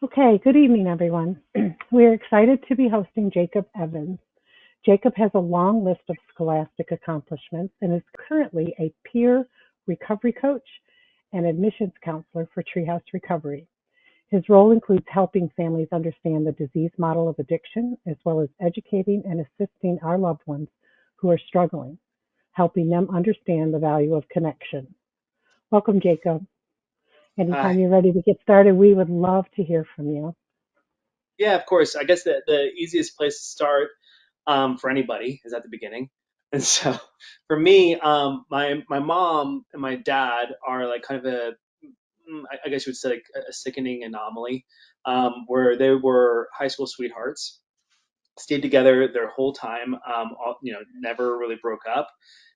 Okay, good evening, everyone. We are excited to be hosting Jacob Evans. Jacob has a long list of scholastic accomplishments and is currently a peer recovery coach and admissions counselor for Treehouse Recovery. His role includes helping families understand the disease model of addiction, as well as educating and assisting our loved ones who are struggling, helping them understand the value of connection. Welcome, Jacob. Hi. Anytime you're ready to get started, we would love to hear from you. Yeah, of course. I guess the easiest place to start for anybody is at the beginning. And so for me, my mom and my dad are like kind of I guess you would say like a sickening anomaly, where they were high school sweethearts, stayed together their whole time, never really broke up.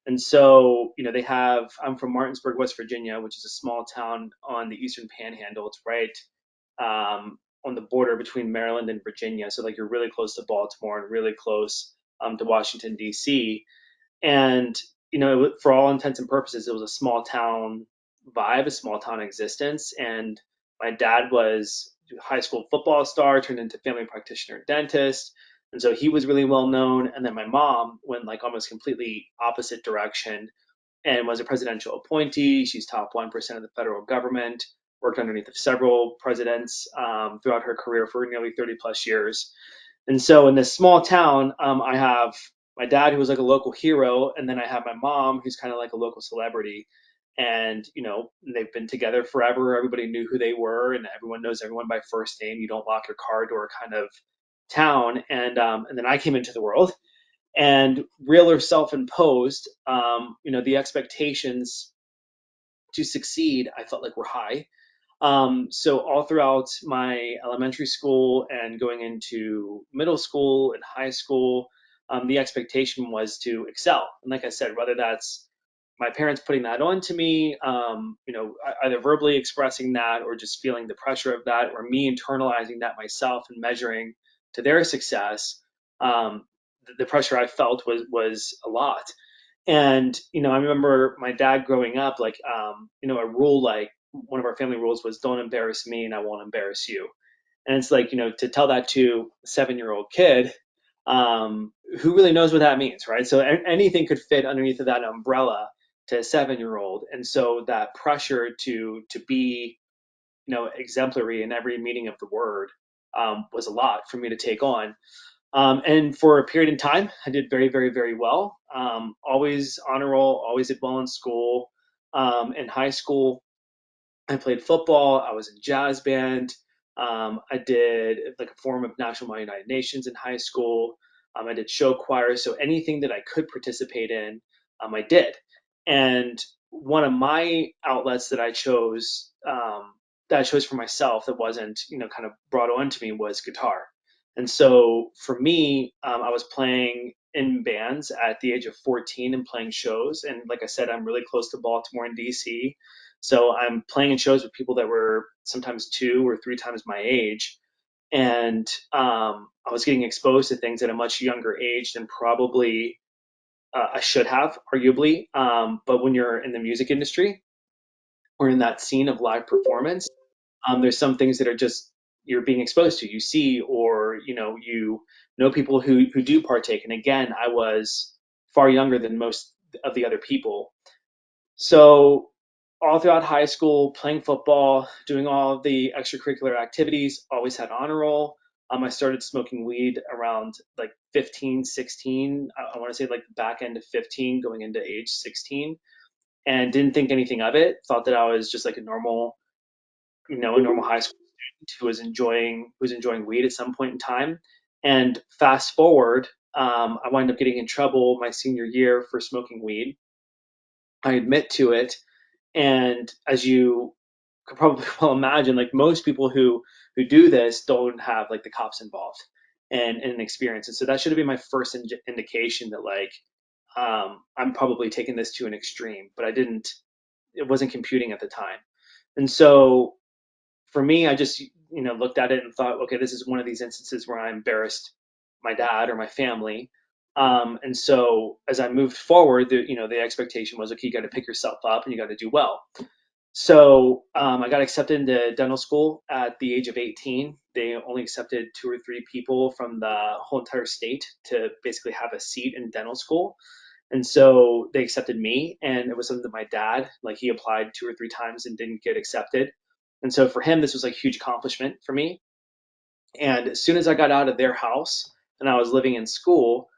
And so, I'm from Martinsburg, West Virginia, which is a small town on the Eastern Panhandle. It's right on the border between Maryland and Virginia. So like you're really close to Baltimore and really close to Washington D.C. And for all intents and purposes, it was a small town vibe, a small town existence. And my dad was a high school football star, turned into family practitioner dentist. And so he was really well known. And then my mom went like almost completely opposite direction and was a presidential appointee. She's top 1% of the federal government, worked underneath of several presidents throughout her career for nearly 30 plus years. And so in this small town, I have my dad, who was like a local hero, and then I have my mom, who's kind of like a local celebrity. And they've been together forever. Everybody knew who they were, and everyone knows everyone by first name. You don't lock your car door kind of town. And then I came into the world, and real or self-imposed, the expectations to succeed, I felt like were high. So all throughout my elementary school and going into middle school and high school, the expectation was to excel. And like I said, whether that's my parents putting that on to me, either verbally expressing that or just feeling the pressure of that, or me internalizing that myself and measuring to their success, the pressure I felt was a lot. And I remember my dad growing up, like a rule, like one of our family rules was don't embarrass me and I won't embarrass you. And it's like, to tell that to a 7-year-old kid, who really knows what that means, right? So anything could fit underneath of that umbrella to a 7-year-old. And so that pressure to be, exemplary in every meaning of the word, was a lot for me to take on. And for a period in time, I did very, very, very well. Always honor roll, always did well in school. In high school, I played football. I was in jazz band. I did like a form of National Mile United Nations in high school. I did show choir. So anything that I could participate in, I did. And one of my outlets that I chose for myself that wasn't, kind of brought on to me was guitar. And so for me, I was playing in bands at the age of 14 and playing shows. And like I said, I'm really close to Baltimore and DC. So I'm playing in shows with people that were sometimes 2 or 3 times my age. And I was getting exposed to things at a much younger age than probably I should have, arguably. But when you're in the music industry or in that scene of live performance, there's some things that are just you're being exposed to, you see, or you know people who do partake. And again, I was far younger than most of the other people. So all throughout high school, playing football, doing all of the extracurricular activities, always had honor roll. I started smoking weed around like 15, 16. I want to say like the back end of 15, going into age 16, and didn't think anything of it. Thought that I was just like a normal high school student who was enjoying weed at some point in time. And fast forward, I wound up getting in trouble my senior year for smoking weed. I admit to it, and as you could probably well imagine, like most people who do this don't have like the cops involved and an experience. And so that should have been my first indication that like I'm probably taking this to an extreme, but I didn't. It wasn't computing at the time. And so for me, I just looked at it and thought, okay, this is one of these instances where I embarrassed my dad or my family. And so as I moved forward, the expectation was, okay, you got to pick yourself up and you got to do well. So I got accepted into dental school at the age of 18. They only accepted 2 or 3 people from the whole entire state to basically have a seat in dental school. And so they accepted me, and it was something that my dad, like he applied 2 or 3 times and didn't get accepted. And so for him, this was like a huge accomplishment for me. And as soon as I got out of their house and I was living in school,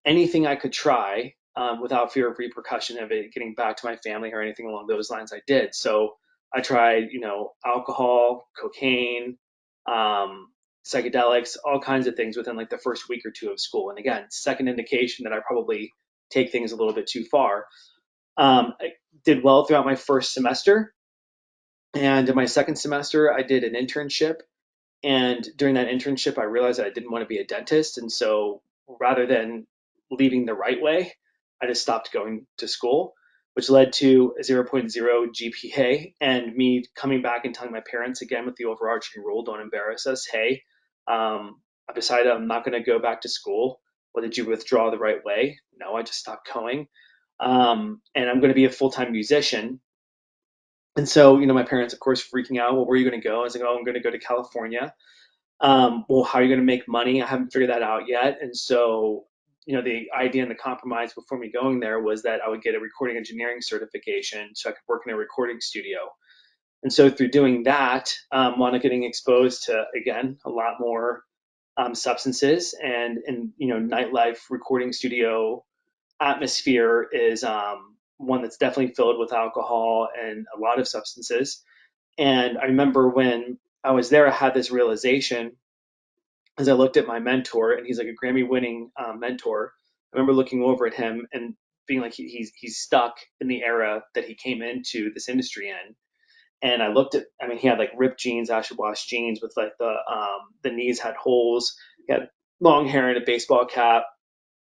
anything I could try without fear of repercussion of it getting back to my family or anything along those lines, I did. So I tried, alcohol, cocaine, um, psychedelics, all kinds of things within like the first week or two of school. And again, second indication that I probably take things a little bit too far. I did well throughout my first semester. And in my second semester, I did an internship, and during that internship, I realized that I didn't want to be a dentist. And so rather than leaving the right way, I just stopped going to school, which led to a zero point 0.0 GPA and me coming back and telling my parents again with the overarching rule, don't embarrass us. Hey, I've decided I'm not going to go back to school. Well, did you withdraw the right way? No, I just stopped going. And I'm going to be a full-time musician. And so, my parents, of course, freaking out. Well, where are you going to go? I was like, oh, I'm going to go to California. Well, how are you going to make money? I haven't figured that out yet. And so, the idea and the compromise before me going there was that I would get a recording engineering certification so I could work in a recording studio. And so through doing that, wound up getting exposed to, again, a lot more substances, and nightlife recording studio atmosphere is one that's definitely filled with alcohol and a lot of substances. And I remember when I was there, I had this realization as I looked at my mentor, and he's like a Grammy winning mentor. I remember looking over at him and being like, he's stuck in the era that he came into this industry in. And I looked at, I mean, he had like ripped jeans, acid wash jeans with like the knees had holes. He had long hair and a baseball cap,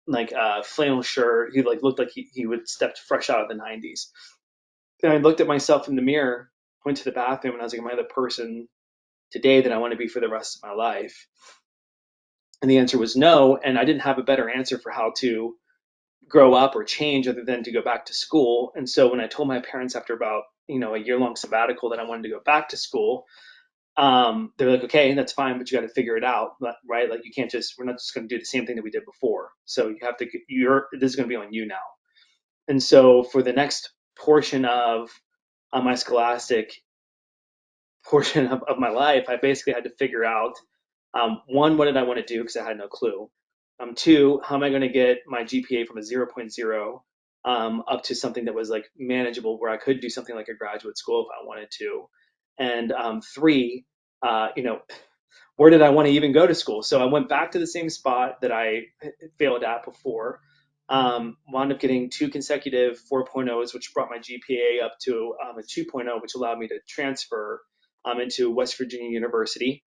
like a flannel shirt. He like looked like he would stepped fresh out of the 90s. And I looked at myself in the mirror, went to the bathroom, and I was like, am I the person today that I want to be for the rest of my life? And the answer was no. And I didn't have a better answer for how to grow up or change other than to go back to school. And so when I told my parents after about, a year-long sabbatical that I wanted to go back to school, they're like, okay, that's fine, but you got to figure it out, right? Like you can't we're not just going to do the same thing that we did before. So you have to, this is going to be on you now. And so for the next portion of my scholastic portion of my life, I basically had to figure out one, what did I want to do because I had no clue. Two, how am I going to get my GPA from a zero point 0 up to something that was like manageable where I could do something like a graduate school if I wanted to. And three, where did I want to even go to school? So I went back to the same spot that I failed at before. Wound up getting 2 consecutive 4.0s, which brought my GPA up to a 2.0, which allowed me to transfer into West Virginia University.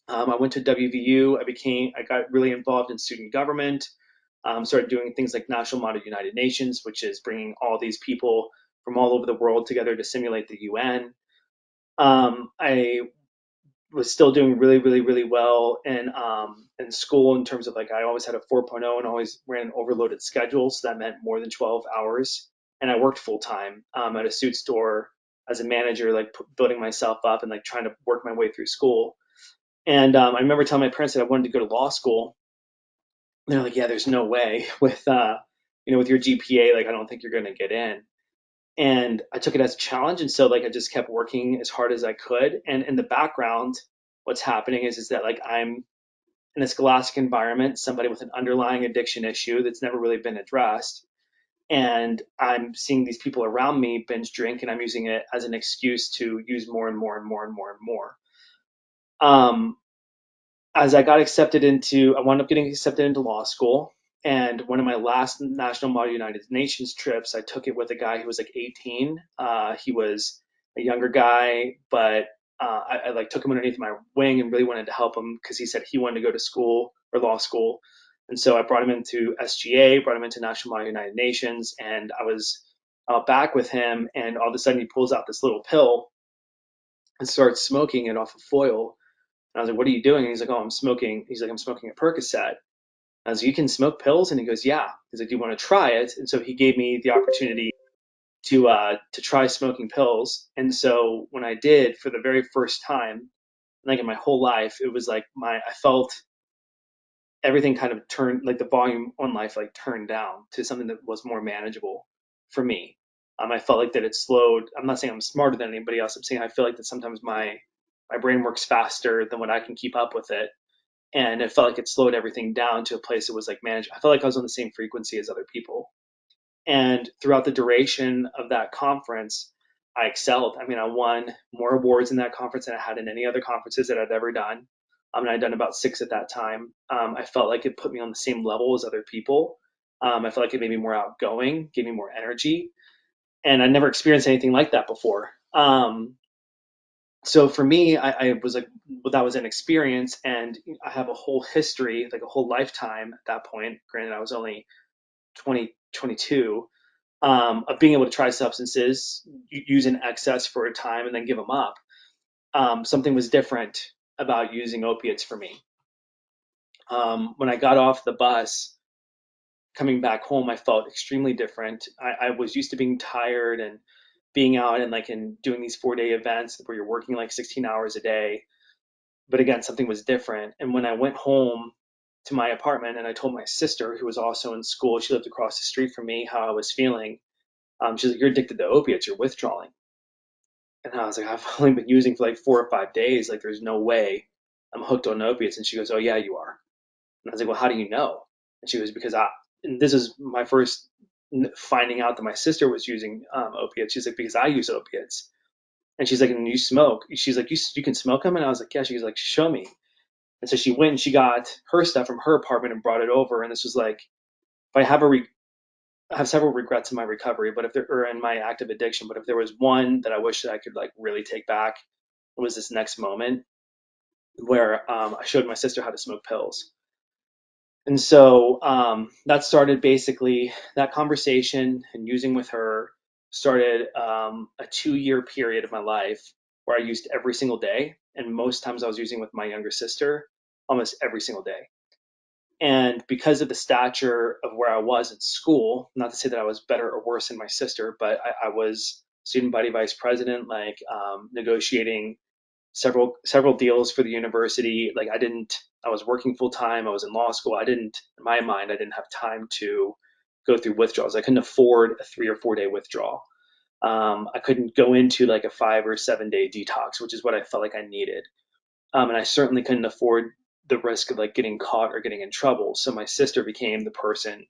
I went to WVU. I got really involved in student government. Started doing things like National Model United Nations, which is bringing all these people from all over the world together to simulate the UN. I was still doing really, really, really well in school in terms of like I always had a 4.0 and always ran an overloaded schedule, so that meant more than 12 hours. And I worked full time at a suit store as a manager, like building myself up and like trying to work my way through school. And I remember telling my parents that I wanted to go to law school. And they're like, "Yeah, there's no way with with your GPA. Like, I don't think you're going to get in." And I took it as a challenge, and so like I just kept working as hard as I could. And in the background, what's happening is that like I'm in a scholastic environment, somebody with an underlying addiction issue that's never really been addressed. And I'm seeing these people around me binge drink, and I'm using it as an excuse to use more and more and more and more and more. Um, as I wound up getting accepted into law school. And one of my last National Model United Nations trips, I took it with a guy who was like 18. He was a younger guy, but I like took him underneath my wing and really wanted to help him because he said he wanted to go to school or law school. And so I brought him into SGA, brought him into National Model United Nations, and I was back with him. And all of a sudden, he pulls out this little pill and starts smoking it off of foil. And I was like, what are you doing? And he's like, oh, I'm smoking. He's like, I'm smoking a Percocet. I was like, you can smoke pills? And he goes, yeah. He's like, do you want to try it? And so he gave me the opportunity to try smoking pills. And so when I did for the very first time, like in my whole life, it was like I felt everything kind of turned, like the volume on life like turned down to something that was more manageable for me. I felt like that it slowed. I'm not saying I'm smarter than anybody else. I'm saying I feel like that sometimes my brain works faster than what I can keep up with it, and it felt like it slowed everything down to a place that was like manageable. I felt like I was on the same frequency as other people. And throughout the duration of that conference, I excelled. I mean, I won more awards in that conference than I had in any other conferences that I'd ever done. And I'd done about 6 at that time. I felt like it put me on the same level as other people. I felt like it made me more outgoing, gave me more energy, and I'd never experienced anything like that before. So for me, I was like, well, that was an experience, and I have a whole history, like a whole lifetime at that point. Granted, I was only 20, 22, of being able to try substances, use in excess for a time, and then give them up. Something was different about using opiates for me. When I got off the bus coming back home, I felt extremely different. I was used to being tired and being out and like in doing these 4-day events where you're working like 16 hours a day. But again, something was different. And when I went home to my apartment and I told my sister, who was also in school, she lived across the street from me, how I was feeling, she's like, "You're addicted to opiates, you're withdrawing." And I was like, "I've only been using for like 4 or 5 days. Like, there's no way I'm hooked on opiates." And she goes, "Oh, yeah, you are." And I was like, "Well, how do you know?" And she goes, "Because and this is my first finding out that my sister was using opiates. She's like, "Because I use opiates." And she's like, "And you smoke?" She's like, you can smoke them?" And I was like, "Yeah." She was like, "Show me." And so she went and she got her stuff from her apartment and brought it over. And this was like, if I have I have several regrets in my recovery, but if there or in my active addiction, but if there was one that I wish that I could like really take back, it was this next moment where I showed my sister how to smoke pills. And so that started basically that conversation and using with her started a 2-year period of my life where I used every single day. And most times I was using with my younger sister almost every single day. And because of the stature of where I was in school, not to say that I was better or worse than my sister, but I was student body vice president, like negotiating several deals for the university. Like I was working full time. I was in law school. In my mind, I didn't have time to go through withdrawals. I couldn't afford a 3 or 4 day withdrawal. I couldn't go into like a 5 or 7 day detox, which is what I felt like I needed. And I certainly couldn't afford the risk of like getting caught or getting in trouble. So my sister became the person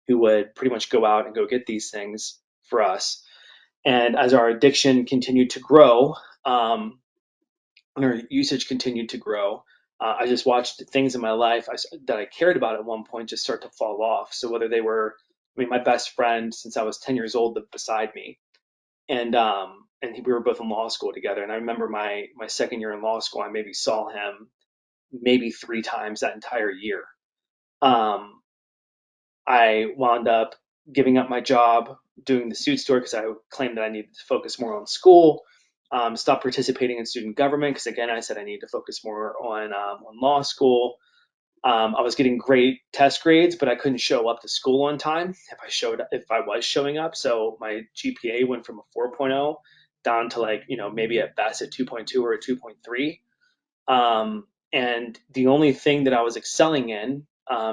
who would pretty much go out and go get these things for us. And as our addiction continued to grow, and our usage continued to grow, I just watched things in my life that I cared about at one point just start to fall off. So whether they were, I mean, my best friend since I was 10 years old lived beside me, and we were both in law school together. And I remember my second year in law school, I maybe saw him maybe 3 times that entire year. Um, I wound up giving up my job doing the suit store because I claimed that I needed to focus more on school. Stopped participating in student government because again I said I need to focus more on law school. I was getting great test grades, but I couldn't show up to school on time if I was showing up. So my GPA went from a 4.0 down to like maybe at best a 2.2 or a 2.3. And the only thing that I was excelling in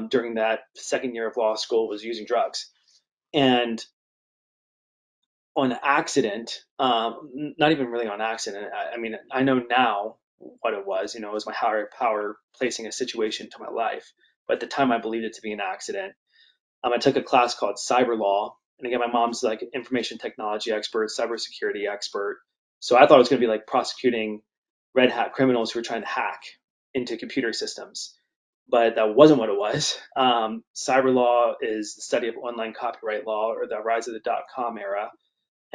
during that second year of law school was using drugs. And on accident, not even really on accident. I mean, I know now what it was. It was my higher power placing a situation to my life. But at the time, I believed it to be an accident. I took a class called cyber law, and again, my mom's like an information technology expert, cybersecurity expert. So I thought it was going to be like prosecuting red hat criminals who were trying to hack into computer systems. But that wasn't what it was. Cyber law is the study of online copyright law, or the rise of the .com era.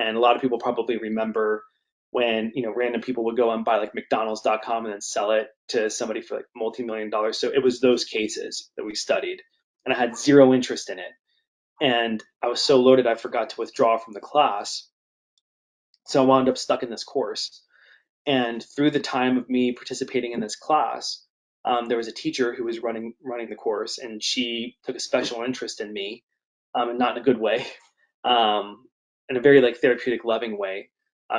And a lot of people probably remember when random people would go and buy like McDonald's.com and then sell it to somebody for like multi-million dollars. So it was those cases that we studied, and I had zero interest in it. And I was so loaded I forgot to withdraw from the class. So I wound up stuck in this course. And through the time of me participating in this class, there was a teacher who was running the course, and she took a special interest in me, and not in a good way. Um, in a very like therapeutic, loving way.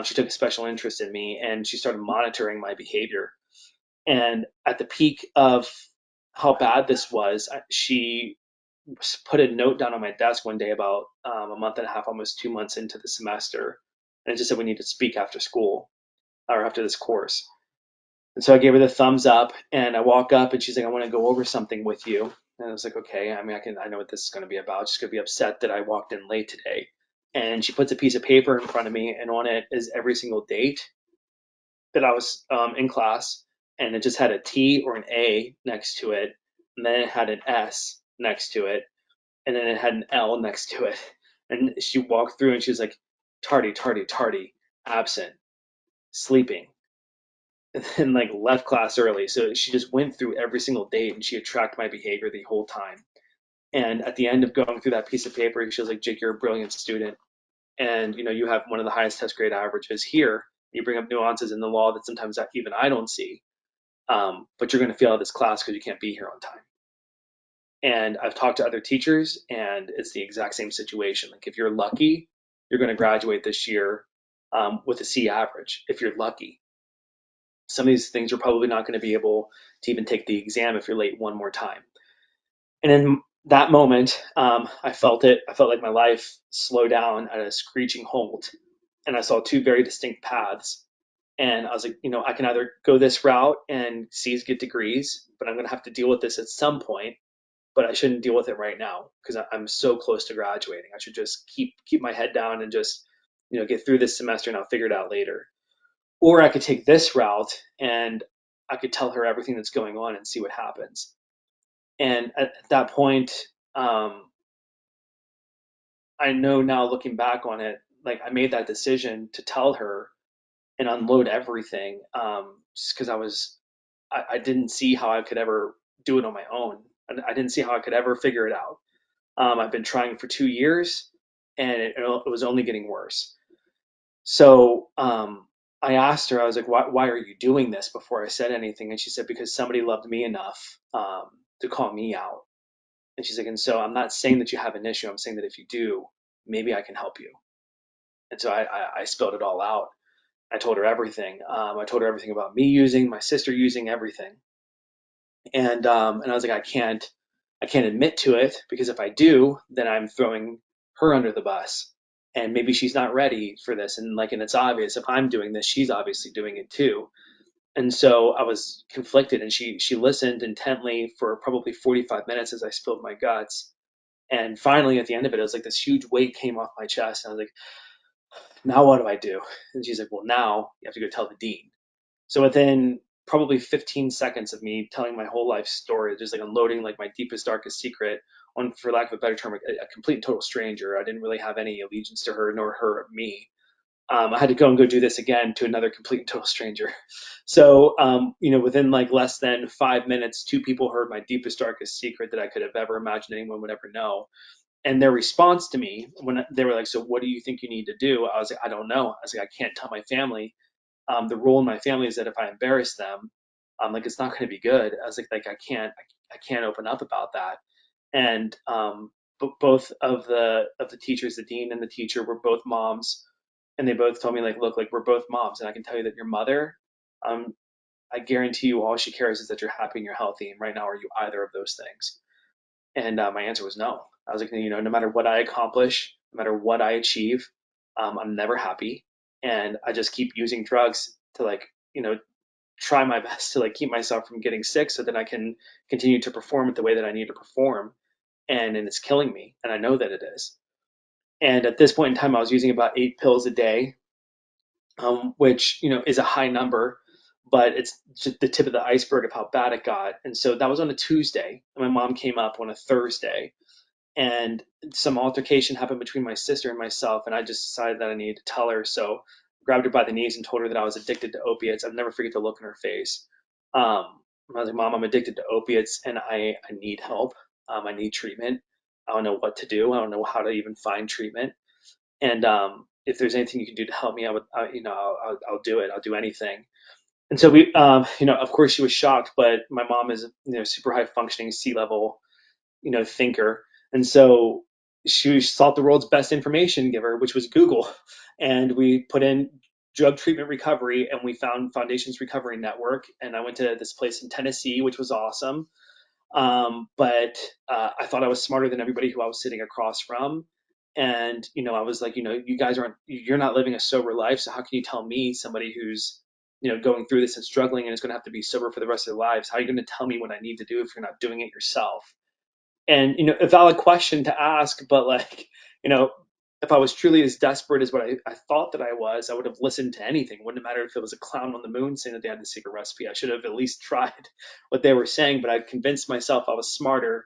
She took a special interest in me and she started monitoring my behavior. And at the peak of how bad this was, she put a note down on my desk one day about a month and a half, almost 2 months into the semester, and it just said we need to speak after school or after this course. And so I gave her the thumbs up, and I walk up, and she's like, "I want to go over something with you." And I was like, "Okay. I mean, I know what this is going to be about. She's going to be upset that I walked in late today." And she puts a piece of paper in front of me, and on it is every single date that I was in class, and it just had a T or an A next to it, and then it had an S next to it, and then it had an L next to it. And she walked through, and she was like, "Tardy, tardy, tardy, absent, sleeping." And then like left class early. So she just went through every single date and she tracked my behavior the whole time. And at the end of going through that piece of paper, she was like, "Jake, you're a brilliant student. And you have one of the highest test grade averages here. You bring up nuances in the law that sometimes even I don't see. But you're going to fail this class because you can't be here on time." And I've talked to other teachers and it's the exact same situation. Like if you're lucky, you're going to graduate this year with a C average if you're lucky. Some of these things you're probably not going to be able to even take the exam if you're late one more time. And in that moment, I felt it. I felt like my life slow down at a screeching halt. And I saw two very distinct paths. And I was like, I can either go this route and C's get degrees, but I'm going to have to deal with this at some point. But I shouldn't deal with it right now because I'm so close to graduating. I should just keep my head down and just get through this semester and I'll figure it out later. Or I could take this route and I could tell her everything that's going on and see what happens. And at that point, um, I know now looking back on it, like I made that decision to tell her and unload everything, just because I didn't see how I could ever do it on my own. I didn't see how I could ever figure it out. I've been trying for 2 years and it was only getting worse. So I asked her, I was like, why are you doing this before I said anything? And she said, because somebody loved me enough to call me out. And she's like, and so I'm not saying that you have an issue. I'm saying that if you do, maybe I can help you. And so I spelled it all out. I told her everything. I told her everything about me using, my sister using, everything. And I was like, I can't admit to it because if I do, then I'm throwing her under the bus. And maybe she's not ready for this. And it's obvious if I'm doing this, she's obviously doing it too. And so I was conflicted and she listened intently for probably 45 minutes as I spilled my guts. And finally at the end of it, it was like this huge weight came off my chest. And I was like, now what do I do? And she's like, well, now you have to go tell the dean. So within probably 15 seconds of me telling my whole life story, just like unloading like my deepest, darkest secret on, for lack of a better term, a complete and total stranger. I didn't really have any allegiance to her nor her of me. I had to go do this again to another complete and total stranger. So, within like less than 5 minutes, two people heard my deepest, darkest secret that I could have ever imagined anyone would ever know. And their response to me when they were like, "So, what do you think you need to do?" I was like, "I don't know." I was like, "I can't tell my family. The rule in my family is that if I embarrass them, like it's not going to be good." I was like I can't open up about that. And but both of the teachers, the dean and the teacher, were both moms, and they both told me like, "Look, like we're both moms, and I can tell you that your mother, um, I guarantee you, all she cares is that you're happy and you're healthy. And right now, are you either of those things?" And my answer was no. I was like, no matter what I accomplish, no matter what I achieve, I'm never happy, and I just keep using drugs to like, try my best to like keep myself from getting sick, so that I can continue to perform it the way that I need to perform. And it's killing me, and I know that it is. And at this point in time, I was using about 8 pills a day, which is a high number, but it's just the tip of the iceberg of how bad it got. And so that was on a Tuesday, and my mom came up on a Thursday, and some altercation happened between my sister and myself, and I just decided that I needed to tell her. So I grabbed her by the knees and told her that I was addicted to opiates. I'll never forget the look in her face. I was like, "Mom, I'm addicted to opiates, and I need help. I need treatment. I don't know what to do. I don't know how to even find treatment. And if there's anything you can do to help me, I'll do it. I'll do anything." And so of course she was shocked, but my mom is, super high functioning C level, thinker. And so she sought the world's best information giver, which was Google. And we put in drug treatment recovery and we found Foundations Recovery Network. And I went to this place in Tennessee, which was awesome. But I thought I was smarter than everybody who I was sitting across from. And, I was like, you're not living a sober life. So how can you tell me, somebody who's, going through this and struggling and is going to have to be sober for the rest of their lives, how are you going to tell me what I need to do if you're not doing it yourself? And a valid question to ask, but like, you know if I was truly as desperate as what I thought that I was, I would have listened to anything. Wouldn't matter if it was a clown on the moon saying that they had the secret recipe. I should have at least tried what they were saying, but I convinced myself I was smarter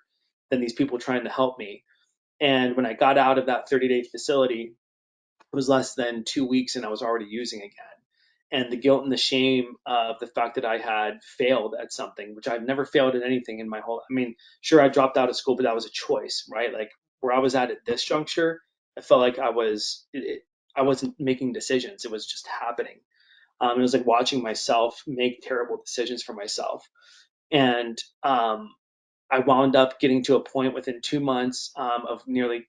than these people trying to help me. And when I got out of that 30-day facility, it was less than 2 weeks and I was already using again. And the guilt and the shame of the fact that I had failed at something, which I've never failed at anything in my whole, I mean, sure, I dropped out of school, but that was a choice, right? Like where I was at this juncture, I felt like I wasn't making decisions. It was just happening. It was like watching myself make terrible decisions for myself. And I wound up getting to a point within 2 months of nearly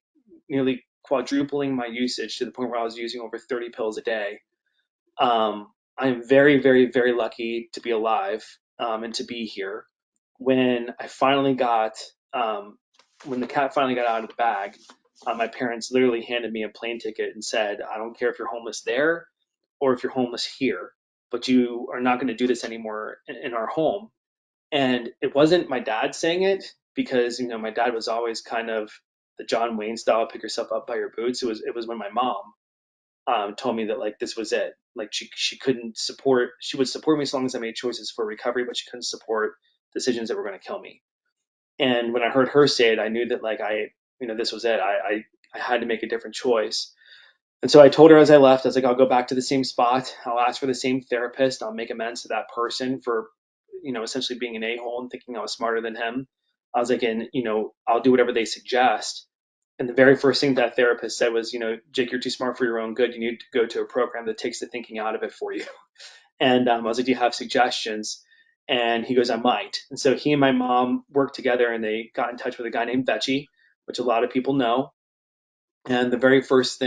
quadrupling my usage to the point where I was using over 30 pills a day. I am very, very, very lucky to be alive and to be here. When I finally got, when the cat finally got out of the bag, my parents literally handed me a plane ticket and said, I don't care if you're homeless there or if you're homeless here, but you are not going to do this anymore in our home. And it wasn't my dad saying it because, my dad was always kind of the John Wayne style, pick yourself up by your boots. It was when my mom told me that like this was it. Like she couldn't support. She would support me as long as I made choices for recovery, but she couldn't support decisions that were going to kill me. And when I heard her say it, I knew that like this was it. I had to make a different choice. And so I told her as I left, I was like, I'll go back to the same spot. I'll ask for the same therapist. I'll make amends to that person for, essentially being an a-hole and thinking I was smarter than him. I was like, and, I'll do whatever they suggest. And the very first thing that therapist said was, Jake, you're too smart for your own good. You need to go to a program that takes the thinking out of it for you. And I was like, do you have suggestions? And he goes, I might. And so he and my mom worked together and they got in touch with a guy named Vecchi, which a lot of people know. And the very first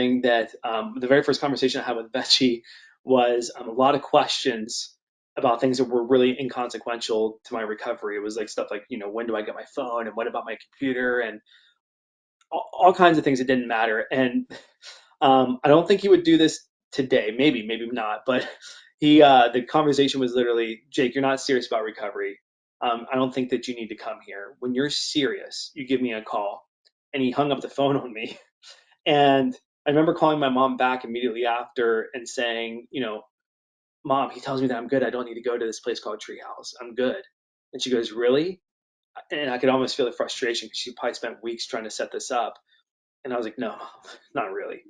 conversation I had with Vecchi was a lot of questions about things that were really inconsequential to my recovery. It was like stuff like, when do I get my phone and what about my computer and all kinds of things that didn't matter. And I don't think he would do this today. Maybe not. But the conversation was literally, Jake, you're not serious about recovery. I don't think that you need to come here. When you're serious, you give me a call. And he hung up the phone on me. And I remember calling my mom back immediately after and saying, Mom, he tells me that I'm good. I don't need to go to this place called Treehouse. I'm good. And she goes, really? And I could almost feel the frustration because she probably spent weeks trying to set this up. And I was like, no, not really.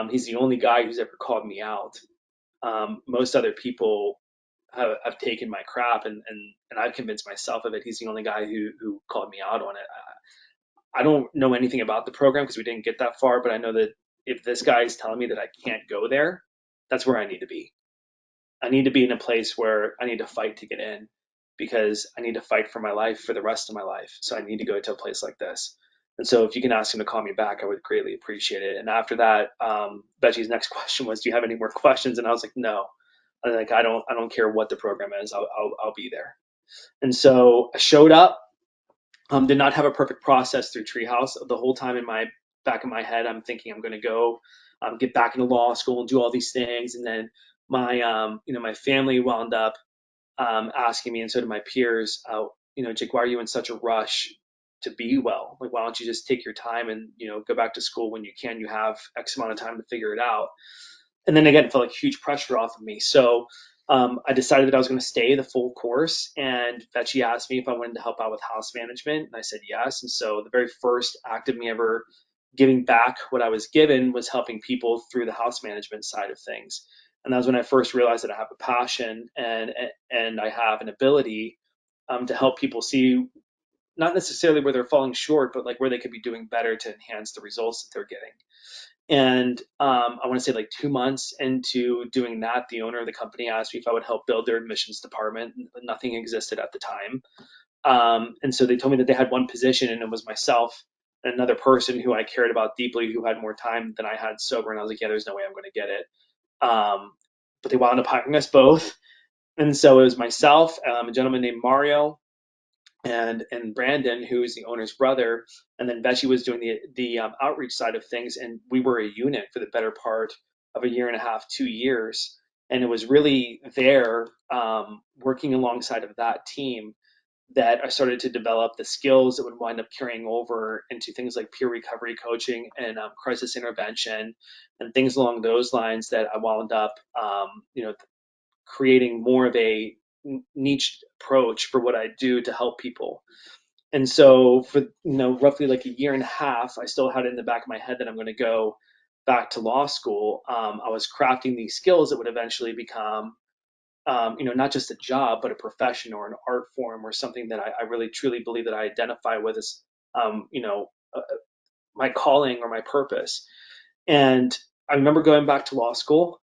He's the only guy who's ever called me out. Most other people have taken my crap and I've convinced myself of it. He's the only guy who called me out on it. I don't know anything about the program because we didn't get that far, but I know that if this guy is telling me that I can't go there, that's where I need to be. I need to be in a place where I need to fight to get in because I need to fight for my life for the rest of my life. So I need to go to a place like this. And so if you can ask him to call me back, I would greatly appreciate it. And after that, Betty's next question was, "Do you have any more questions?" And I was like, "No." I like I don't care what the program is. I'll be there. And so I showed up. Did not have a perfect process through Treehouse. The whole time in my back of my head, I'm thinking I'm going to go get back into law school and do all these things. And then my family wound up asking me, and so did my peers, Jake, why are you in such a rush to be well? Like, why don't you just take your time and go back to school when you can? You have X amount of time to figure it out. And then again, it felt like huge pressure off of me. So I decided that I was going to stay the full course. And Fetchy asked me if I wanted to help out with house management. And I said yes. And so the very first act of me ever giving back what I was given was helping people through the house management side of things. And that was when I first realized that I have a passion and I have an ability to help people see not necessarily where they're falling short, but like where they could be doing better to enhance the results that they're getting. And I want to say like 2 months into doing that, the owner of the company asked me if I would help build their admissions department. Nothing existed at the time. And so they told me that they had one position and it was myself another person who I cared about deeply who had more time than I had sober. And I was like, yeah, there's no way I'm going to get it. But they wound up hiring us both. And so it was myself, a gentleman named Mario, and Brandon, who is the owner's brother, and then Veggie was doing the outreach side of things, and we were a unit for the better part of a year and a half, 2 years, and it was really there, working alongside of that team, that I started to develop the skills that would wind up carrying over into things like peer recovery coaching and crisis intervention and things along those lines that I wound up, creating more of a niche approach for what I do to help people. And so for roughly like a year and a half, I still had it in the back of my head that I'm going to go back to law school. I was crafting these skills that would eventually become, not just a job, but a profession or an art form or something that I really truly believe that I identify with as, uh, my calling or my purpose. And I remember going back to law school,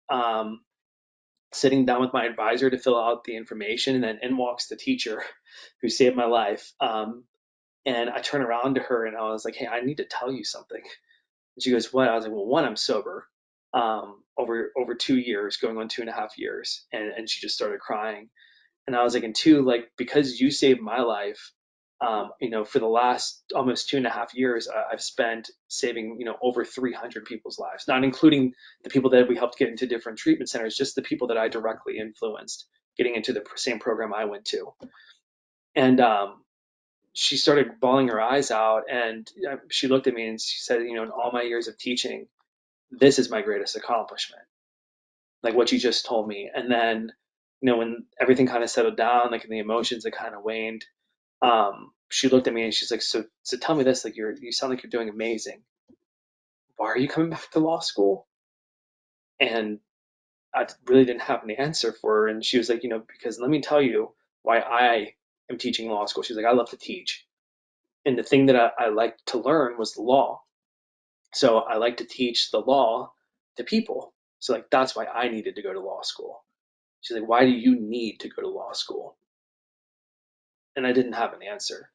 sitting down with my advisor to fill out the information, and then in walks the teacher who saved my life. And I turned around to her and I was like, hey, I need to tell you something. And she goes, what? I was like, well, one, I'm sober, over 2 years, going on 2.5 years. And she just started crying. And I was like, and two, like, because you saved my life, for the last almost 2.5 years, I've spent saving, over 300 people's lives, not including the people that we helped get into different treatment centers, just the people that I directly influenced getting into the same program I went to. And she started bawling her eyes out, and she looked at me and she said, in all my years of teaching, this is my greatest accomplishment, like what you just told me. And then, when everything kind of settled down, like, and the emotions had kind of waned, she looked at me and she's like, so tell me this, like, you sound like you're doing amazing. Why are you coming back to law school? And I really didn't have an answer for her. And she was like, because let me tell you why I am teaching law school. She's like, I love to teach. And the thing that I liked to learn was the law. So I like to teach the law to people. So, like, that's why I needed to go to law school. She's like, why do you need to go to law school? And I didn't have an answer.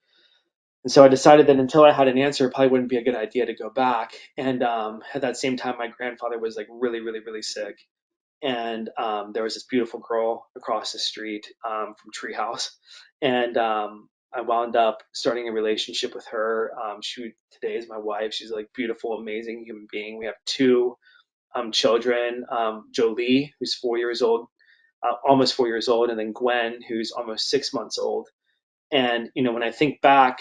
And so I decided that until I had an answer, it probably wouldn't be a good idea to go back. And at that same time, my grandfather was like really, really, really sick. And there was this beautiful girl across the street, from Treehouse. And I wound up starting a relationship with her. She today is my wife. She's like beautiful, amazing human being. We have two children, Jolie, who's 4 years old, almost 4 years old, and then Gwen, who's almost 6 months old. And when I think back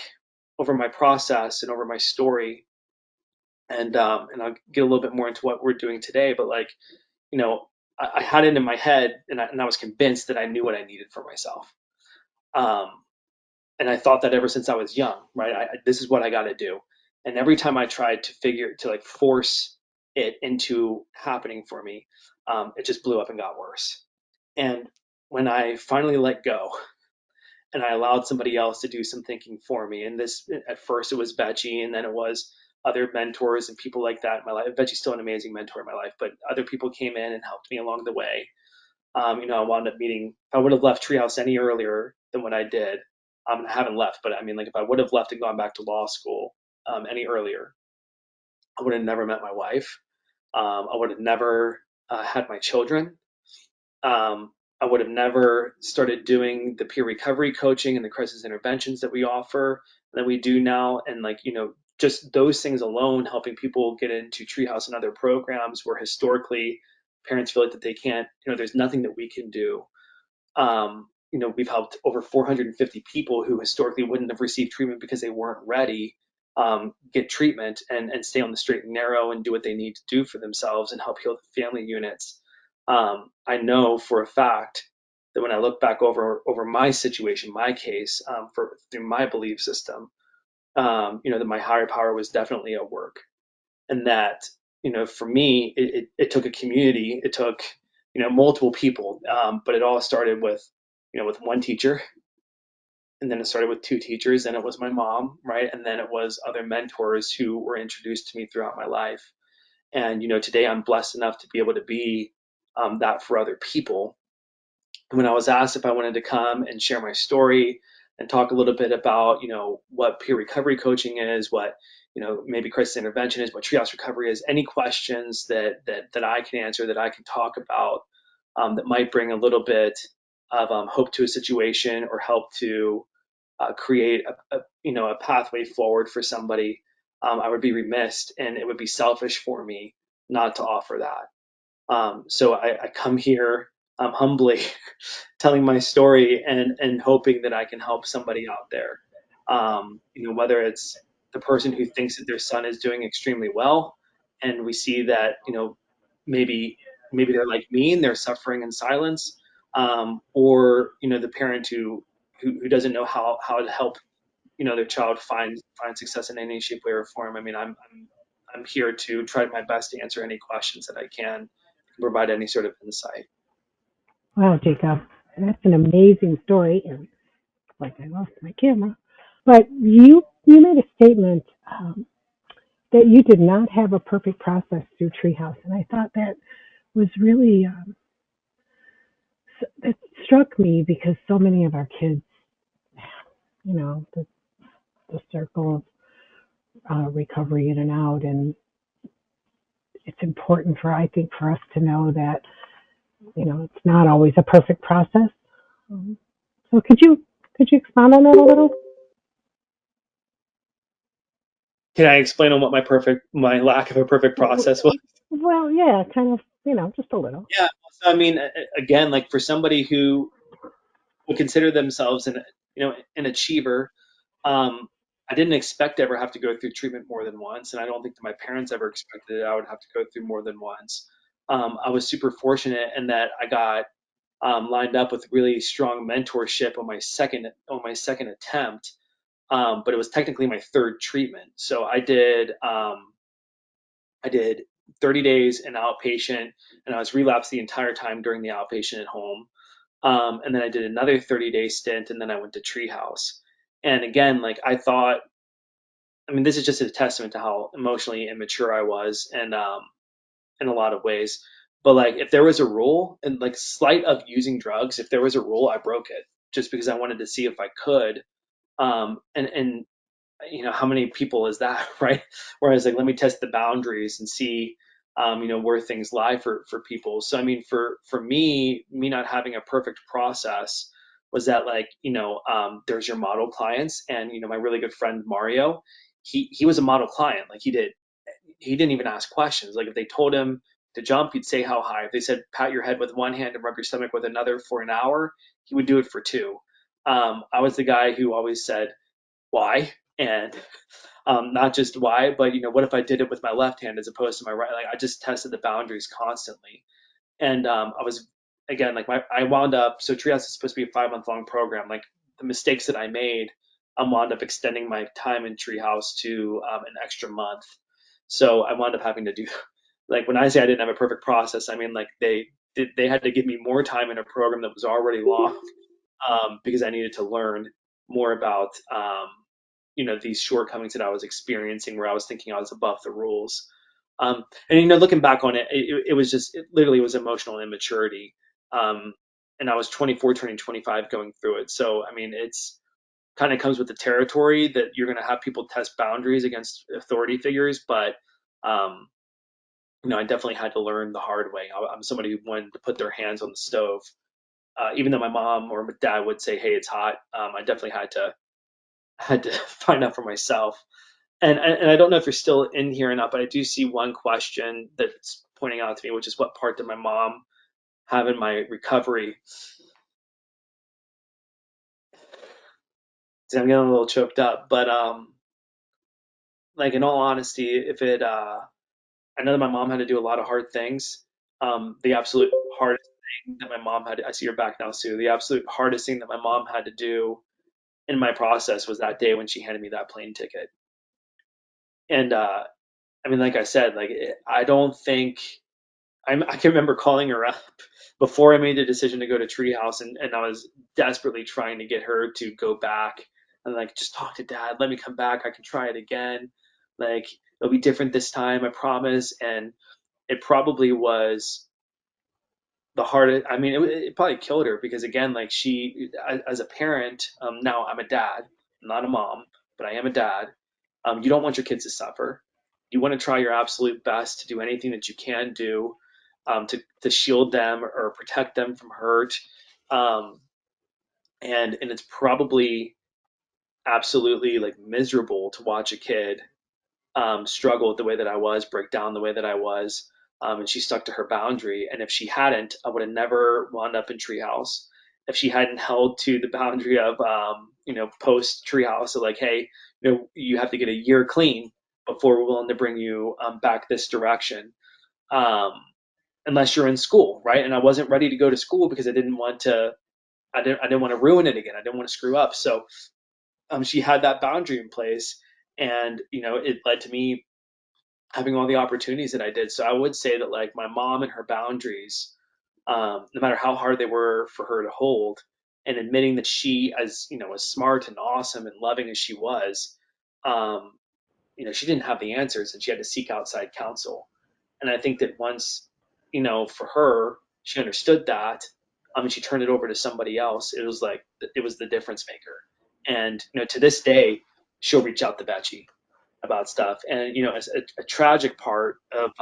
over my process and over my story, and I'll get a little bit more into what we're doing today, but like, you know, I had it in my head, and I was convinced that I knew what I needed for myself. Um, and I thought that ever since I was young, right? This is what I got to do. And every time I tried to like force it into happening for me, it just blew up and got worse. And when I finally let go and I allowed somebody else to do some thinking for me, and this, at first it was Betchy, and then it was other mentors and people like that in my life. Betchy's still an amazing mentor in my life, but other people came in and helped me along the way. I wound up meeting, if I would have left Treehouse any earlier than what I did, I haven't left, but I mean, like, if I would have left and gone back to law school any earlier, I would have never met my wife. I would have never had my children. I would have never started doing the peer recovery coaching and the crisis interventions that we offer, that we do now. And like, just those things alone, helping people get into Treehouse and other programs where historically parents feel like that they can't, there's nothing that we can do. We've helped over 450 people who historically wouldn't have received treatment because they weren't ready, get treatment and stay on the straight and narrow and do what they need to do for themselves and help heal the family units. I know for a fact that when I look back over my situation, my case, through my belief system, that my higher power was definitely at work, and that, for me, it took a community, it took, multiple people, but it all started with, with one teacher, and then it started with two teachers, and it was my mom, right, and then it was other mentors who were introduced to me throughout my life. And today I'm blessed enough to be able to be, that for other people. When I was asked if I wanted to come and share my story and talk a little bit about, what peer recovery coaching is, what, maybe crisis intervention is, what treehouse recovery is, any questions that I can answer, that I can talk about, that might bring a little bit of hope to a situation, or help to create a pathway forward for somebody. I would be remiss, and it would be selfish for me not to offer that. So I come here humbly telling my story, and hoping that I can help somebody out there. Whether it's the person who thinks that their son is doing extremely well, and we see that, maybe maybe they're like me and they're suffering in silence, or the parent who doesn't know how to help their child find success in any shape, way, or form. I mean, I'm here to try my best to answer any questions that I can provide any sort of insight. Wow, Jacob, that's an amazing story. And like I lost my camera, but you made a statement that you did not have a perfect process through Treehouse, and I thought that was really it struck me because so many of our kids, the circle of recovery in and out, and it's important for I think for us to know that it's not always a perfect process. Um, so could you expound on that a little? Can I explain on what my lack of a perfect process was? Well, yeah, kind of, just a little. Yeah. So I mean, again, like, for somebody who would consider themselves an achiever, um, I didn't expect to ever have to go through treatment more than once, and I don't think that my parents ever expected that I would have to go through more than once. I was super fortunate in that I got lined up with really strong mentorship on my second attempt, but it was technically my third treatment. So I did 30 days in outpatient, and I was relapsed the entire time during the outpatient at home. And then I did another 30-day stint, and then I went to Treehouse. And again, like, I thought, I mean, this is just a testament to how emotionally immature I was, and in a lot of ways. But like, if there was a rule, and like slight of using drugs, if there was a rule, I broke it just because I wanted to see if I could. And how many people is that, right? Whereas, like, let me test the boundaries and see, where things lie for people. So I mean, for me not having a perfect process was that, like, there's your model clients, and my really good friend Mario, he was a model client. Like, he didn't even ask questions. Like, if they told him to jump, he'd say how high. If they said pat your head with one hand and rub your stomach with another for an hour, he would do it for two. I was the guy who always said why, and not just why, but what if I did it with my left hand as opposed to my right? Like, I just tested the boundaries constantly, and I was, again, like, I wound up. So Treehouse is supposed to be a 5 month long program. Like, the mistakes that I made, I wound up extending my time in Treehouse to an extra month. So I wound up having to do, like, when I say I didn't have a perfect process, I mean, like, they had to give me more time in a program that was already long, because I needed to learn more about these shortcomings that I was experiencing, where I was thinking I was above the rules. And looking back on it, it was just, it literally was emotional immaturity. Um, and I was 24, turning 25 going through it. So I mean, it's kind of comes with the territory that you're going to have people test boundaries against authority figures, but um, I definitely had to learn the hard way. I'm somebody who wanted to put their hands on the stove, even though my mom or my dad would say, "Hey, it's hot." I definitely had to find out for myself. And I don't know if you're still in here or not, but I do see one question that's pointing out to me, which is, what part did my mom have in my recovery? See, I'm getting a little choked up, but like, in all honesty, if it I know that my mom had to do a lot of hard things. The absolute hardest thing that my mom had, I see you're back now, Sue. The absolute hardest thing that my mom had to do in my process was that day when she handed me that plane ticket. And I mean, like I said, like, I don't think I can remember calling her up before I made the decision to go to Treehouse, and I was desperately trying to get her to go back and, like, just talk to dad. Let me come back. I can try it again. Like, it'll be different this time, I promise. And it probably was the hardest. I mean, it probably killed her because, again, like, as a parent, now I'm a dad, not a mom, but I am a dad. You don't want your kids to suffer. You want to try your absolute best to do anything that you can do to shield them or protect them from hurt. Um, and it's probably absolutely like miserable to watch a kid struggle the way that I was, break down the way that I was. And she stuck to her boundary. And if she hadn't, I would have never wound up in Treehouse. If she hadn't held to the boundary of, post Treehouse, so like, hey, you have to get a year clean before we're willing to bring you back this direction. Um, Unless you're in school, right? And I wasn't ready to go to school because I didn't want to. I didn't want to ruin it again. I didn't want to screw up. So she had that boundary in place, and it led to me having all the opportunities that I did. So I would say that like my mom and her boundaries, no matter how hard they were for her to hold, and admitting that she, as as smart and awesome and loving as she was, um, she didn't have the answers and she had to seek outside counsel. And I think that once, for her, she understood that, and she turned it over to somebody else. It was like it was the difference maker. And to this day, she'll reach out to Betchy about stuff. And as a tragic part of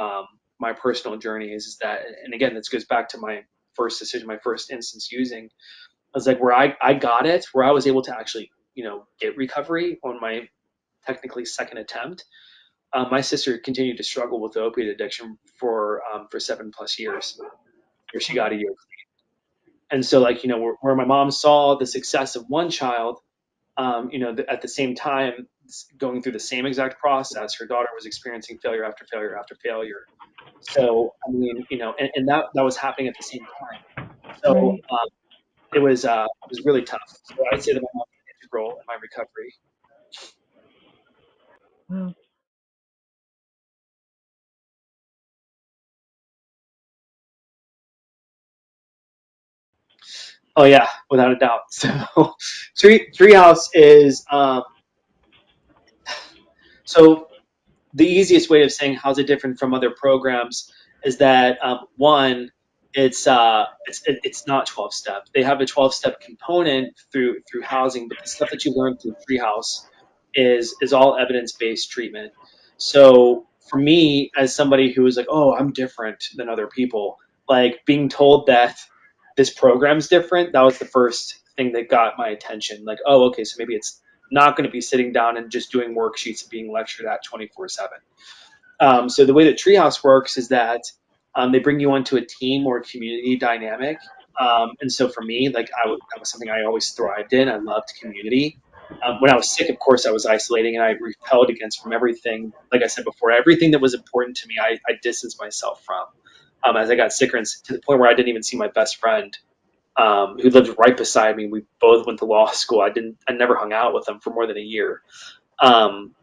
my personal journey is that, and again, this goes back to my first decision, my first instance using. I was like where I got it, where I was able to actually get recovery on my technically second attempt. My sister continued to struggle with opiate addiction for 7+ years, where she got a year. And so, like where my mom saw the success of one child, at the same time going through the same exact process, her daughter was experiencing failure after failure after failure. So, I mean, and that was happening at the same time. So Right. it was really tough. So I'd say that my mom was integral in my recovery. Wow. Oh yeah, without a doubt. So Treehouse is so the easiest way of saying how's it different from other programs is that one, it's not 12 step. They have a 12-step component through housing, but the stuff that you learn through Treehouse is all evidence based treatment. So for me, as somebody who is like, oh, I'm different than other people, like being told that this program's different, that was the first thing that got my attention. Like, oh, okay, so maybe it's not going to be sitting down and just doing worksheets and being lectured at 24/7. So the way that Treehouse works is that they bring you onto a team or a community dynamic. And so for me, like that was something I always thrived in. I loved community. When I was sick, of course, I was isolating and I repelled against from everything. Like I said before, everything that was important to me, I distanced myself from. As I got sicker, and to the point where I didn't even see my best friend, who lived right beside me. We both went to law school. I never hung out with him for more than a year. Um,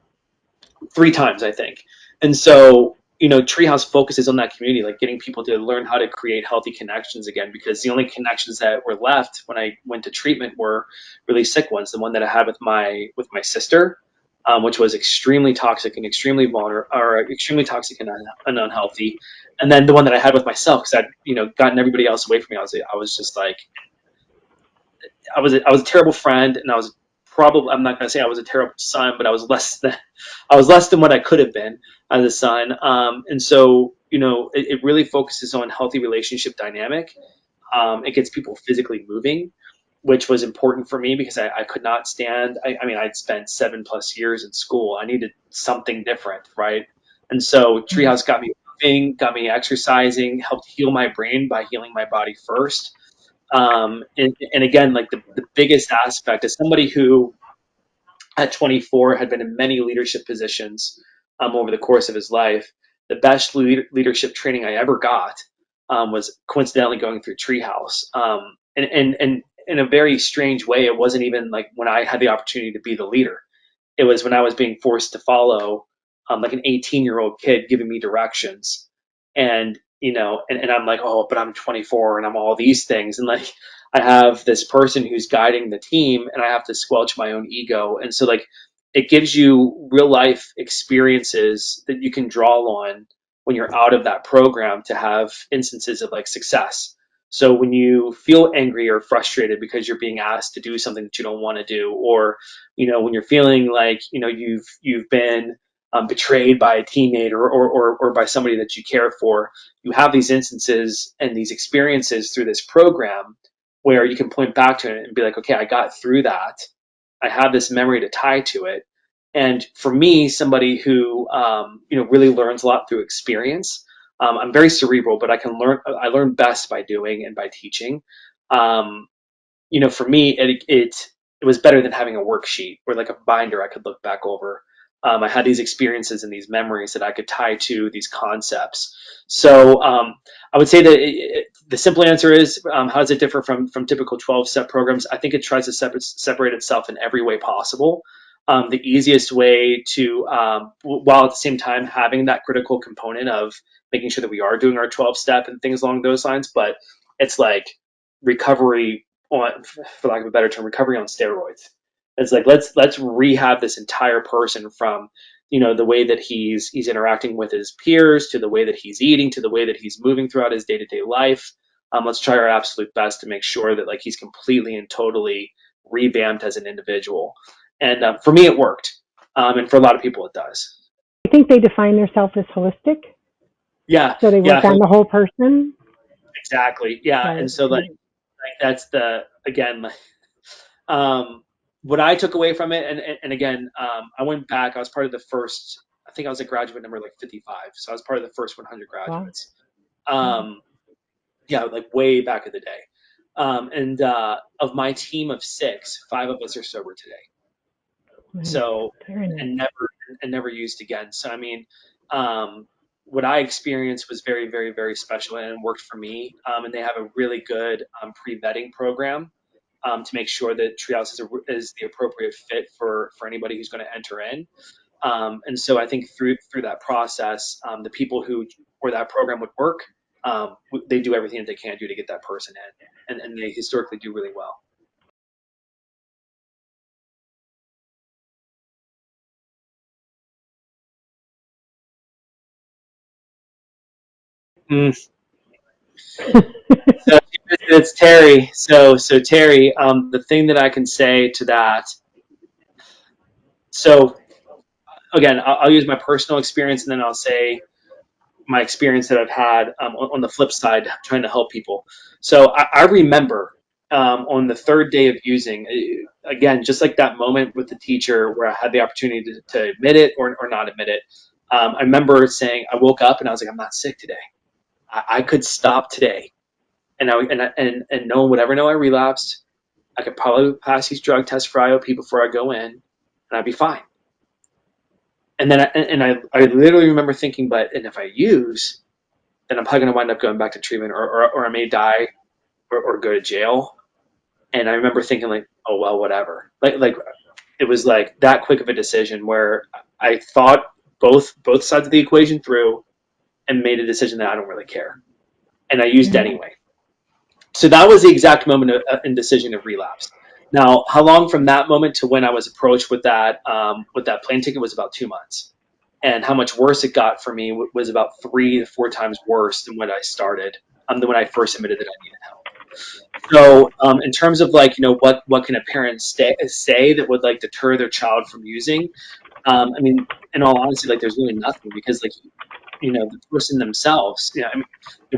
3 times, I think. And so, Treehouse focuses on that community, like getting people to learn how to create healthy connections again, because the only connections that were left when I went to treatment were really sick ones. The one that I had with my sister, which was extremely toxic and extremely vulnerable, or extremely toxic and unhealthy. And then the one that I had with myself, because I'd, gotten everybody else away from me. I was just like, I was a terrible friend, and I was probably, I'm not going to say I was a terrible son, but I was less than what I could have been as a son. And so it really focuses on healthy relationship dynamic. It gets people physically moving, which was important for me because I could not stand. I mean, I'd spent 7+ years in school. I needed something different, right? And so Right. Treehouse got me moving, got me exercising, helped heal my brain by healing my body first. And again, like the biggest aspect is somebody who at 24 had been in many leadership positions over the course of his life. The best leadership training I ever got was coincidentally going through Treehouse. And in a very strange way, it wasn't even like when I had the opportunity to be the leader. It was when I was being forced to follow, like an 18-year-old kid giving me directions. And I'm like, oh, but I'm 24 and I'm all these things. And like, I have this person who's guiding the team and I have to squelch my own ego. And so, like, it gives you real life experiences that you can draw on when you're out of that program to have instances of like success. So when you feel angry or frustrated because you're being asked to do something that you don't want to do, or when you're feeling like you've been betrayed by a teammate or by somebody that you care for, you have these instances and these experiences through this program where you can point back to it and be like, okay, I got through that. I have this memory to tie to it. And for me, somebody who really learns a lot through experience. I'm very cerebral, but I can learn. I learn best by doing and by teaching. Um, for me, it was better than having a worksheet or like a binder I could look back over. I had these experiences and these memories that I could tie to these concepts. So I would say that the simple answer is, how does it differ from typical 12-step programs? I think it tries to separate itself in every way possible. The easiest way to, while at the same time having that critical component of making sure that we are doing our 12-step and things along those lines, but it's like recovery on, for lack of a better term, recovery on steroids. It's like let's rehab this entire person from the way that he's interacting with his peers, to the way that he's eating, to the way that he's moving throughout his day-to-day life. Let's try our absolute best to make sure that like he's completely and totally revamped as an individual. And for me, it worked, and for a lot of people, it does. I think they define themselves as holistic, Yeah, so they yeah, work on the whole person. exactly. Yeah, Right. and so like that's the again. Um, what I took away from it, and again, I went back. I was part of the first. I think I was a graduate number like 55, so I was part of the first 100 Wow. graduates. Um, yeah, like way back in the day. And of my team of six, five of us are sober today. Nice. So Very nice. and never used again. So I mean, um, what I experienced was very, very, very special and worked for me. And they have a really good pre-vetting program to make sure that Treehouse is the appropriate fit for anybody who's going to enter in. And so I think through that process, the people where that program would work, they do everything that they can do to get that person in, and they historically do really well. Mm. So it's Terry. So Terry, the thing that I can say to that. So again, I'll use my personal experience, and then I'll say my experience that I've had on the flip side, trying to help people. So I remember on the third day of using, again, just like that moment with the teacher where I had the opportunity to admit it or not admit it. I remember saying, I woke up and I was like, I'm not sick today. I could stop today, and no one would ever know I relapsed. I could probably pass these drug tests for IOP before I go in, and I'd be fine. And then I literally remember thinking, and if I use, then I'm probably going to wind up going back to treatment, or I may die, or go to jail. And I remember thinking like, oh well, whatever. Like it was like that quick of a decision where I thought both sides of the equation through and made a decision that I don't really care, and I used anyway. So that was the exact moment in decision of relapse. Now, how long from that moment to when I was approached with that plane ticket was about 2 months, and how much worse it got for me was about 3 to 4 times worse than when I started, than when I first admitted that I needed help. So, in terms of like what can a parent say that would like deter their child from using? I mean, in all honesty, like there's really nothing, because like the person themselves. I mean,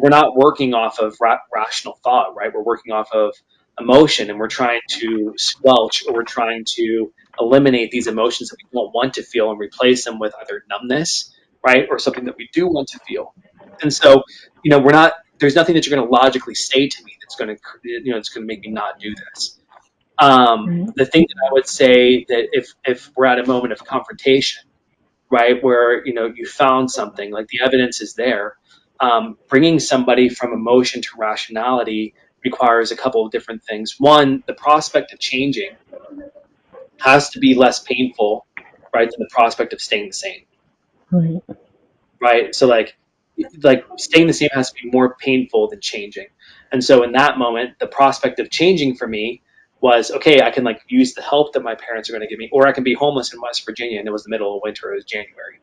we're not working off of rational thought, right? We're working off of emotion, and we're trying to squelch, or we're trying to eliminate these emotions that we don't want to feel and replace them with either numbness, right, or something that we do want to feel. And so, we're not. There's nothing that you're going to logically say to me that's going to, it's going to make me not do this. Right. The thing that I would say that if we're at a moment of confrontation, right, where you found something, like the evidence is there, bringing somebody from emotion to rationality requires a couple of different things. One, the prospect of changing has to be less painful, right, than the prospect of staying the same, Right. right? So like staying the same has to be more painful than changing. And so in that moment, the prospect of changing for me was, okay, I can like use the help that my parents are going to give me, or I can be homeless in West Virginia, and it was the middle of winter, it was January.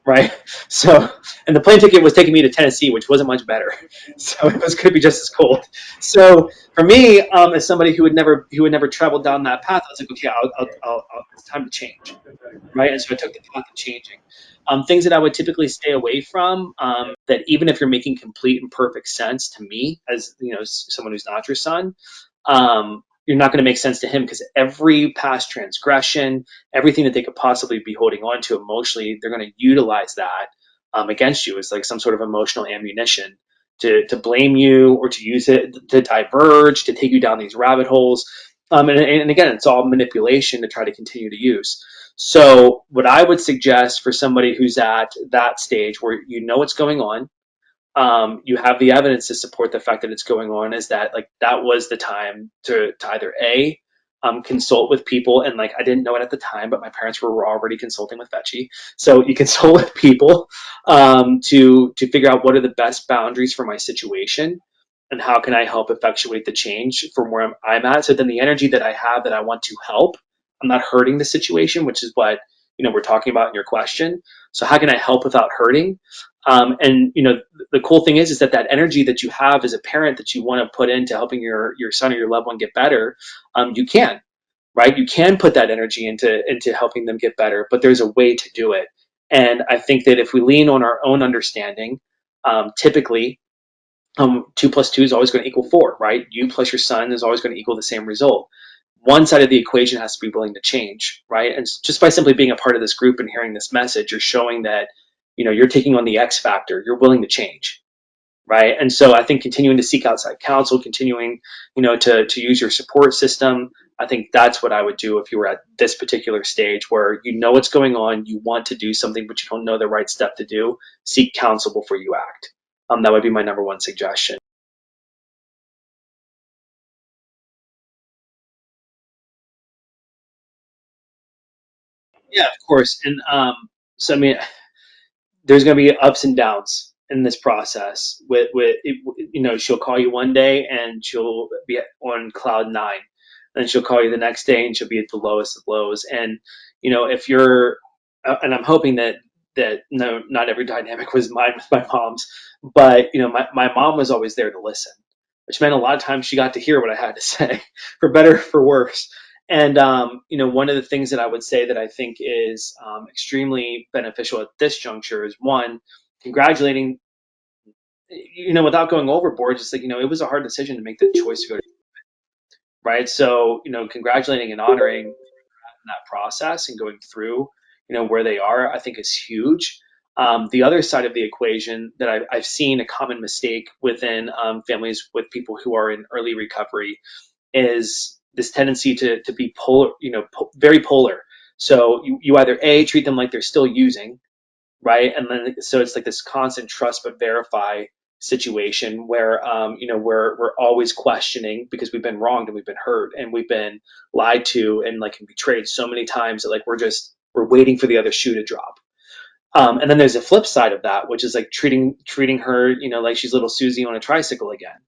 right? So, and the plane ticket was taking me to Tennessee, which wasn't much better. So it was going to be just as cold. So for me, as somebody who had never traveled down that path, I was like, okay, it's time to change, right? And so I took the path of changing. Things that I would typically stay away from, that even if you're making complete and perfect sense to me, as you know, someone who's not your son, you're not going to make sense to him because every past transgression, everything that they could possibly be holding on to emotionally, they're going to utilize that against you as like some sort of emotional ammunition to blame you or to use it to diverge, to take you down these rabbit holes. And again, it's all manipulation to try to continue to use. So, what I would suggest for somebody who's at that stage where you know what's going on, you have the evidence to support the fact that it's going on, is that like that was the time to either a consult with people, and like I didn't know it at the time, but my parents were already consulting with Fetchy, so you consult with people to figure out what are the best boundaries for my situation and how can I help effectuate the change from where I'm at. So then the energy that I have that I want to help, I'm not hurting the situation, which is what we're talking about in your question. So how can I help without hurting? And the cool thing is that that energy that you have as a parent that you want to put into helping your son or your loved one get better, you can, right? You can put that energy into helping them get better, but there's a way to do it. And I think that if we lean on our own understanding, typically 2 plus 2 is always going to equal 4, right? You plus your son is always going to equal the same result. One side of the equation has to be willing to change, right? And just by simply being a part of this group and hearing this message, you're showing that you're taking on the X factor. You're willing to change, right? And so I think continuing to seek outside counsel, continuing to use your support system, I think that's what I would do if you were at this particular stage where you know what's going on, you want to do something, but you don't know the right step to do. Seek counsel before you act. That would be my number one suggestion. Yeah, of course. And so I mean, there's going to be ups and downs in this process. She'll call you one day and she'll be on cloud nine, then she'll call you the next day and she'll be at the lowest of lows. And if you're, and I'm hoping that no, not every dynamic was mine with my mom's, but my mom was always there to listen, which meant a lot of times she got to hear what I had to say, for better or for worse. And one of the things that I would say that I think is extremely beneficial at this juncture is, one, congratulating, without going overboard, just like it was a hard decision to make the choice to go to, right. So congratulating and honoring that process and going through where they are, I think is huge. The other side of the equation that I've seen a common mistake within families with people who are in early recovery is this tendency to be polar, very polar. So you either A, treat them like they're still using, right? And then so it's like this constant trust but verify situation where we're always questioning because we've been wronged and we've been hurt and we've been lied to and like betrayed so many times that like we're waiting for the other shoe to drop. And then there's a flip side of that, which is like treating her, like she's little Susie on a tricycle again.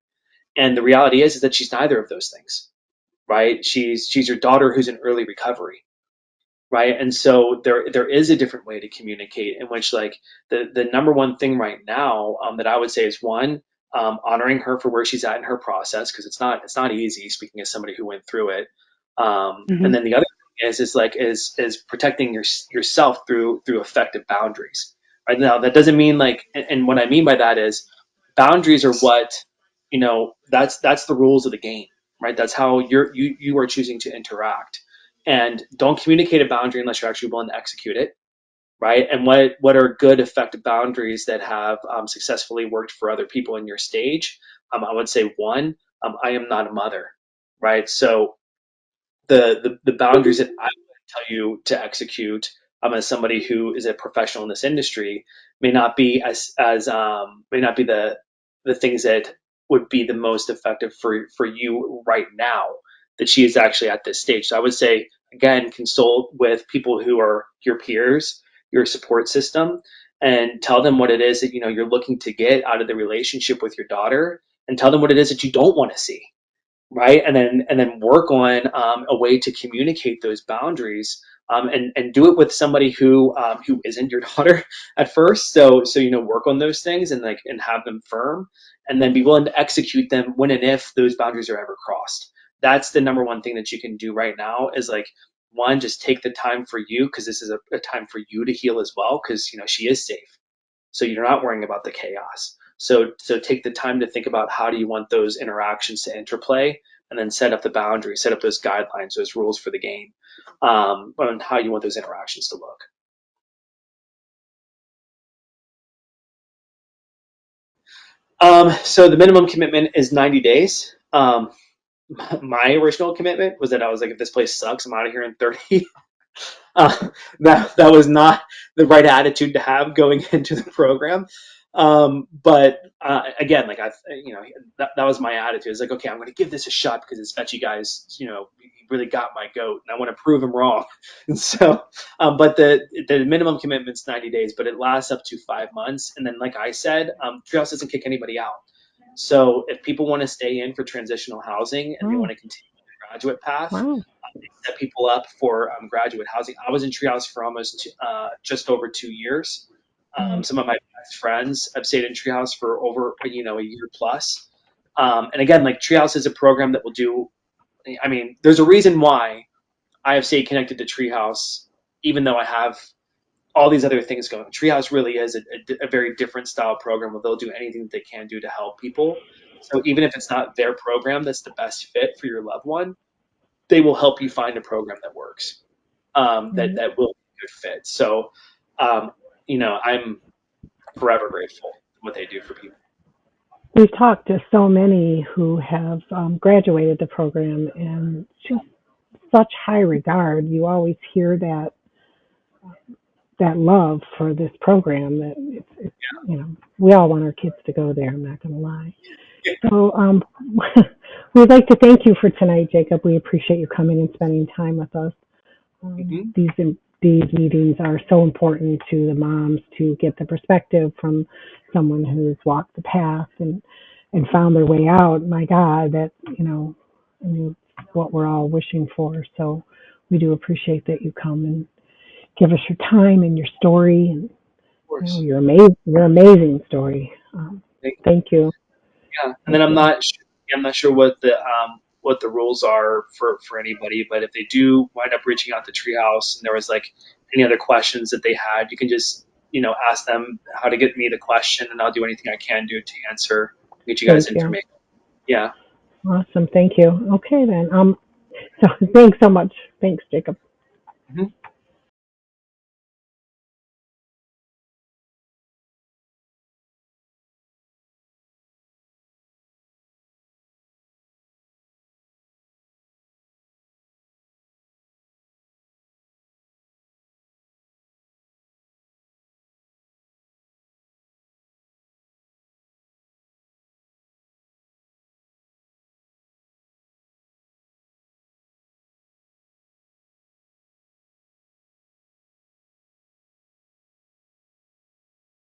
And the reality is that she's neither of those things, right? She's your daughter who's in early recovery, right? And so there is a different way to communicate in which like the number one thing right now that I would say is, one, honoring her for where she's at in her process, because it's not easy, speaking as somebody who went through it. And Hmm. then the other thing is protecting yourself through effective boundaries. Right now, that doesn't mean like, and what I mean by that is boundaries are what that's the rules of the game, right? That's how you are choosing to interact, and don't communicate a boundary unless you're actually willing to execute it, right? And what are good effective boundaries that have successfully worked for other people in your stage? I would say, one, I am not a mother, right? So the boundaries that I would tell you to execute, as somebody who is a professional in this industry, may not be may not be the things that would be the most effective for you right now, that she is actually at this stage. So I would say, again, consult with people who are your peers, your support system, and tell them what it is that you're looking to get out of the relationship with your daughter, and tell them what it is that you don't want to see, right? And then work on a way to communicate those boundaries and do it with somebody who isn't your daughter at first. So work on those things and have them firm, and then be willing to execute them when and if those boundaries are ever crossed. That's the number one thing that you can do right now is like one, just take the time for you because this is a time for you to heal as well because she is safe, so you're not worrying about the chaos. So take the time to think about how do you want those interactions to interplay, and then set up the boundaries, set up those guidelines, those rules for the game, on how you want those interactions to look. So the minimum commitment is 90 days. My original commitment was that I was like, if this place sucks, I'm out of here in 30. That was not the right attitude to have going into the program. But again, like that was my attitude. It's like, okay, I'm going to give this a shot because it's bet you guys, you really got my goat, and I want to prove him wrong. And so, but the minimum commitment's 90 days, but it lasts up to 5 months. And then, like I said, Treehouse doesn't kick anybody out. So if people want to stay in for transitional housing and they Wow. want to continue the graduate path, Wow. set people up for graduate housing. I was in Treehouse for almost just over 2 years. Right. Some of my best friends have stayed in Treehouse for over a year plus. And again, like Treehouse is a program that will do. I mean, there's a reason why I have stayed connected to Treehouse, even though I have all these other things going. Treehouse really is a very different style program where they'll do anything that they can do to help people. So even if it's not their program that's the best fit for your loved one, they will help you find a program that works, Right. that will be a good fit. So, um, I'm forever grateful for what they do for people. We've talked to so many who have graduated the program and just such high regard. You always hear that love for this program that it's we all want our kids to go there. I'm not going to lie. Yeah. So we'd like to thank you for tonight, Jacob. We appreciate you coming and spending time with us. Mm-hmm. These meetings are so important to the moms to get the perspective from someone who's walked the path and found their way out. My God, that I mean, what we're all wishing for. So we do appreciate that you come and give us your time and your story and Of course. your amazing story. Thank you. Yeah, and then Thank you. I'm not sure what the rules are for anybody, but if they do wind up reaching out to Treehouse and there was like any other questions that they had, you can just ask them how to get me the question, and I'll do anything I can do to answer, get you guys Thank you. information. Yeah. Awesome. Thank you. Okay then. So thanks so much. Thanks, Jacob. Mhm.